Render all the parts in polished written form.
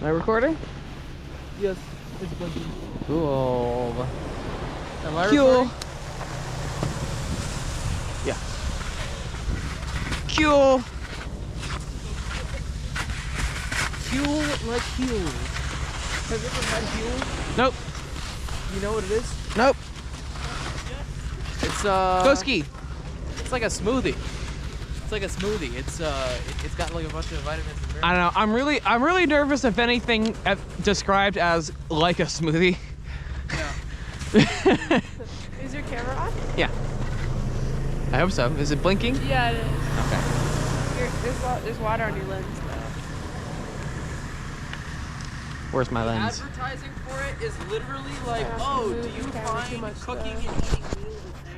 Am I recording? Yes, it's blinking. Cool. Am I Cool. recording? Yeah. Cool. Fuel like fuel. Have you ever had fuel? Nope. You know what it is? Nope. It's Go ski. It's like a smoothie. It's like a smoothie. It's got like a bunch of vitamins and minerals. I don't know. I'm really nervous if anything described as like a smoothie. Yeah. Is your camera on? Yeah. I hope so. Is it blinking? Yeah, it is. Okay. There's water on your lens now. Where's my lens? Advertising for it is literally like, Yeah, oh, move do you the camera too find much cooking and stuff. eating meals the same?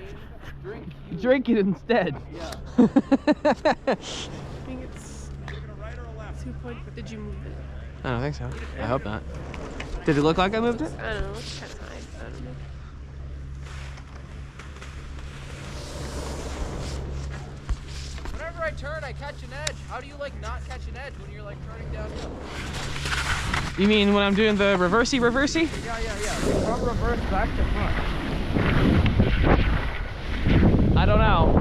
Drink you. Drink it instead. Yeah. I think it's 2 point. Did you move it? I don't think so. I hope not. Did it look like I moved it? I don't know. It's kind of high. I don't know. Whenever I turn, I catch an edge. How do you like not catch an edge when you're like turning downhill? You mean when I'm doing the reversey? Yeah. From reverse back to front. I don't know.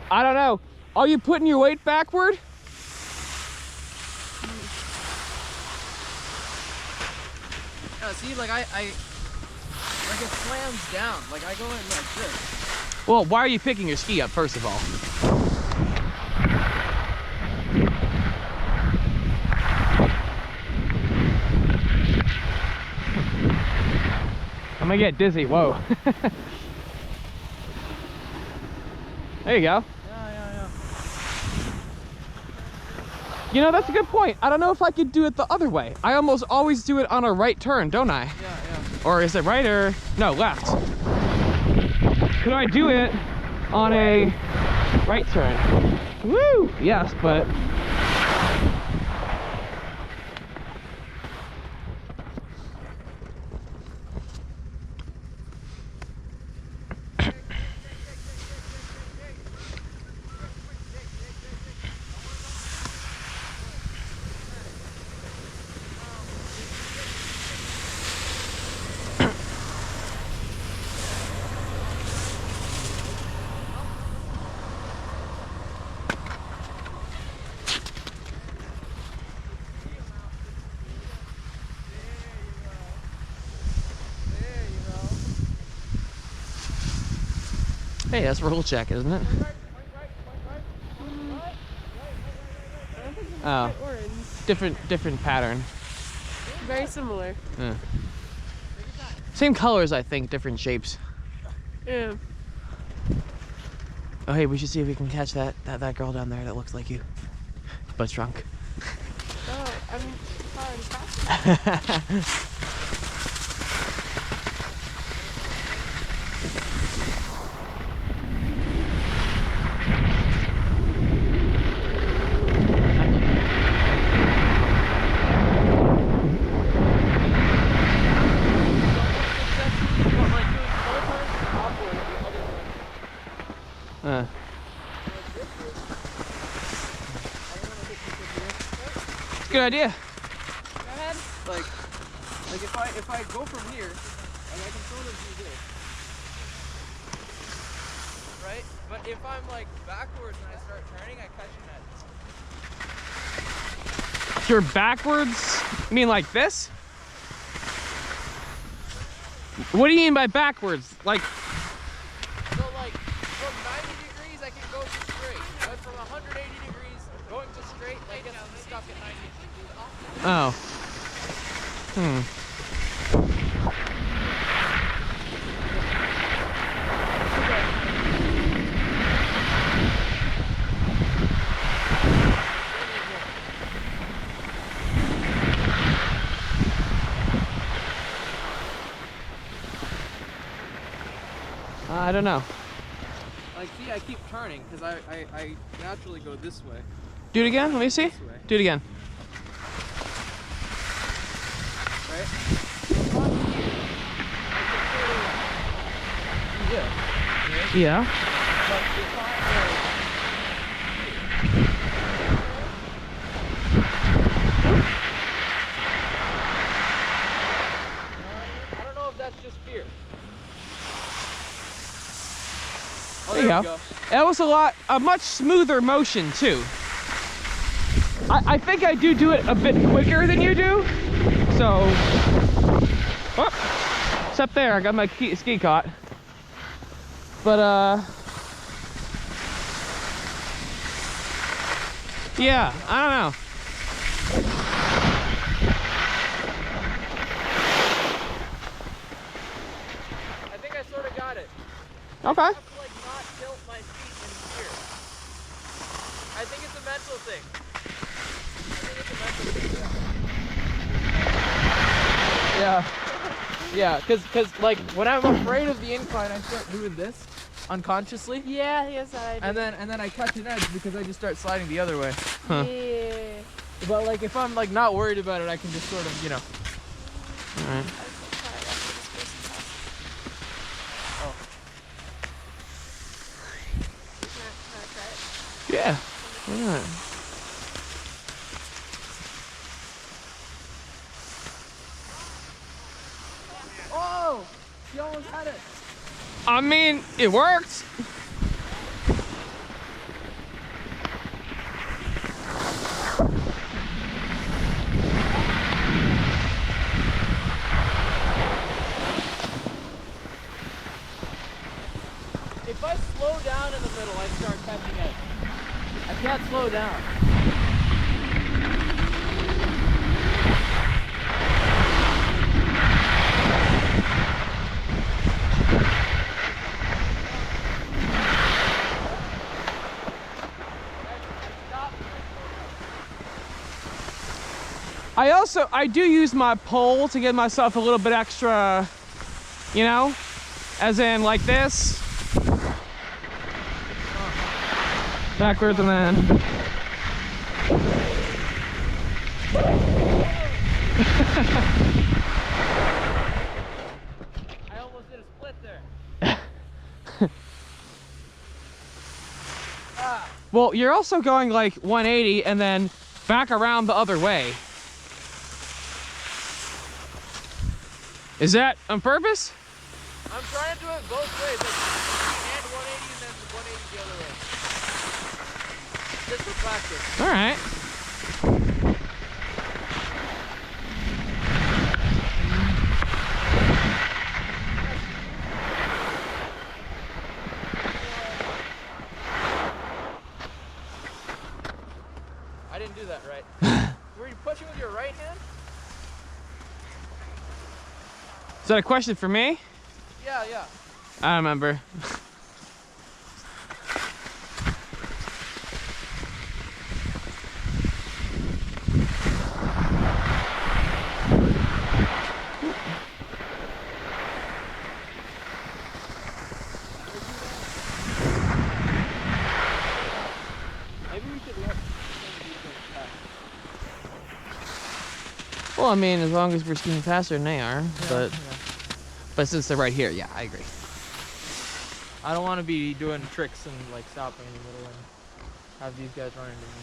I don't know. Are you putting your weight backward? Yeah, see, like like it slams down. Like I go in like this. Well, why are you picking your ski up, first of all? I'm gonna get dizzy. Whoa. There you go. Yeah. You know, that's a good point. I don't know if I could do it the other way. I almost always do it on a right turn, don't I? Yeah. Or is it right or... No, left. Could I do it on a right turn? Woo! Yes, but... Hey, that's Rahul check, isn't it? Oh, Orange. different pattern. Very similar. Yeah. Same colors, I think, different shapes. Yeah. Oh, hey, we should see if we can catch that girl down there that looks like you, but shrunk. Oh, I mean, fine. Good idea. Go ahead. Like if I go from here, and I can sort of do this, right? But if I'm like backwards and I start turning, I catch an edge. You're backwards? You mean like this? What do you mean by backwards? Like... So like from 90 degrees, I can go to straight, but from 180 degrees, going to straight, I get stuck at 90 degrees. Oh. I don't know. Like, see, I keep turning because I naturally go this way. Do it again. Let me see. This way. Do it again. Right? Yeah. But behind I don't know if that's just fear. Oh, There you go. That was a much smoother motion too. I think I do it a bit quicker than you do. So, oh, except there, I got my ski caught. But yeah, I don't know. I think I sort of got it. Okay. I have to like not tilt my feet in fear. I think it's a mental thing. Yeah, cause like when I'm afraid of the incline, I start doing this unconsciously. Yeah, yes, I do. And then I catch an edge because I just start sliding the other way. Huh. Yeah. But like if I'm like not worried about it, I can just sort of, you know. All right. Yeah. Why not? Oh! She almost had it. I mean, it worked. If I slow down in the middle, I start catching it. I can't slow down. I do use my pole to give myself a little bit extra, you know, as in like this. Backwards and then. I almost did a split there. Well, you're also going like 180 and then back around the other way. Is that on purpose? I'm trying to do it both ways, like and 180 and then 180 the other way. Just for practice. All right. I didn't do that right. Were you pushing with your right hand? Is that a question for me? Yeah, yeah. I don't remember. Maybe we should let Well, I mean, as long as we're skiing faster than they are, but since they're right here, yeah, I agree. I don't want to be doing tricks and like stopping in the middle and have these guys run into me.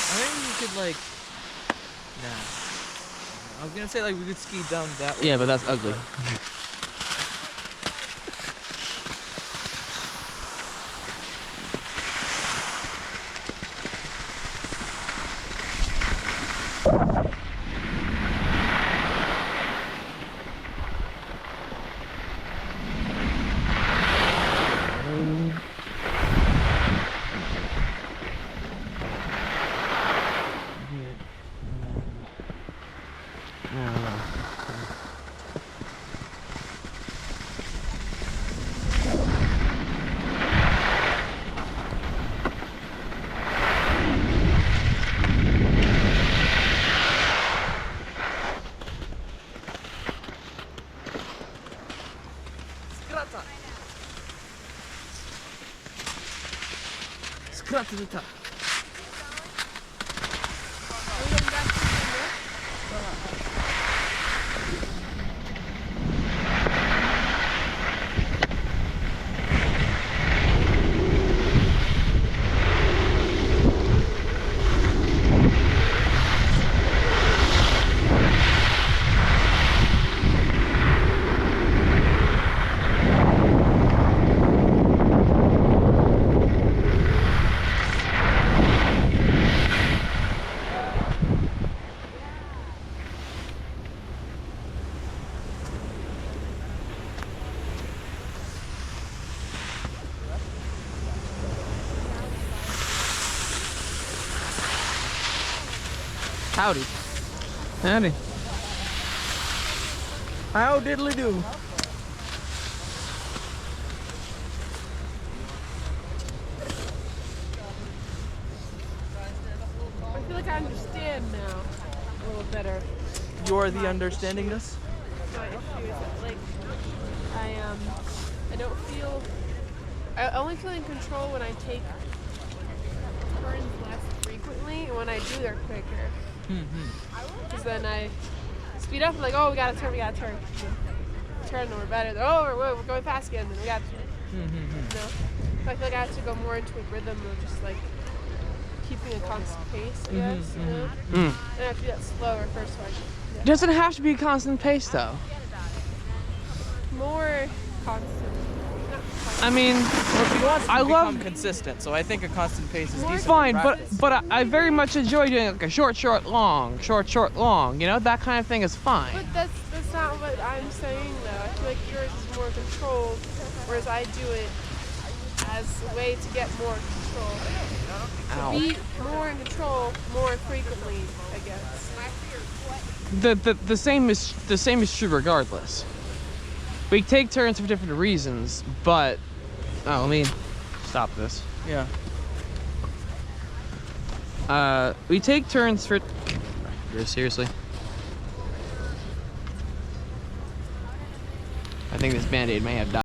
I think we could like, nah. I was gonna say like we could ski down that way. Yeah, but that's ugly. Skrata. Are we going back to the Howdy. Howdy. How diddly do? I feel like I understand now a little better. You're the understandingness? My issue is that, like, I don't feel. I only feel in control when I take turns less frequently, and when I do, they're quicker. Because then I speed up, like, oh, we gotta turn. Turn, and we're better. Oh, we're going fast again, and we gotta turn. You know? So I feel like I have to go more into a rhythm of just like keeping a constant pace, I guess. You know? And I have to do that slower first one. Yeah. Doesn't have to be a constant pace though. More constant. Not constant. I mean, Well, she wants to I become love- consistent, so I think a constant pace is More decent. fine, in but practice. I very much enjoy doing like a short, long, short, long. You know, that kind of thing is fine. But that's not what I'm saying though. I feel like yours is more controlled, whereas I do it as a way to get more control. Ow. To be more in control more frequently, I guess. The same is true regardless. We take turns for different reasons, but let me stop this. Yeah. We take turns for. Seriously. I think this Band-Aid may have died.